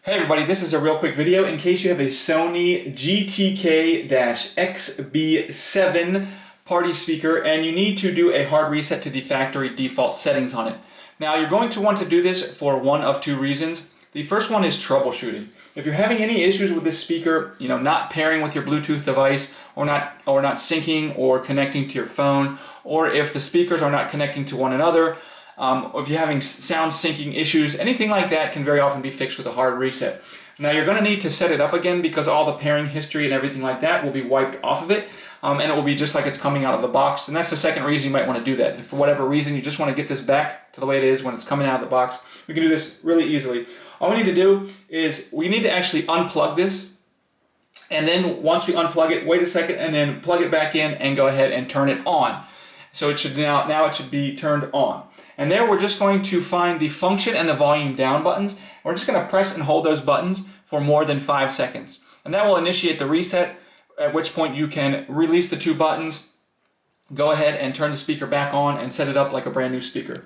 Hey everybody, this is a real quick video in case you have a Sony GTK-XB7 party speaker and you need to do a hard reset to the factory default settings on it. Now you're going to want to do this for one of two reasons. The first one is troubleshooting. If you're having any issues with this speaker, not pairing with your Bluetooth device or not syncing or connecting to your phone, or if the speakers are not connecting to one another, or if you're having sound syncing issues, anything like that can very often be fixed with a hard reset. Now you're going to need to set it up again because all the pairing history and everything like that will be wiped off of it, and it will be just like it's coming out of the box. And that's the second reason you might want to do that. If for whatever reason you just want to get this back to the way it is when it's coming out of the box, we can do this really easily. All we need to do is we need to actually unplug this, and then once we unplug it, wait a second and then plug it back in and go ahead and turn it on. So it should now it should be turned on. And there we're just going to find the function and the volume down buttons. We're just going to press and hold those buttons for more than 5 seconds. And that will initiate the reset, at which point you can release the two buttons, go ahead and turn the speaker back on and set it up like a brand new speaker.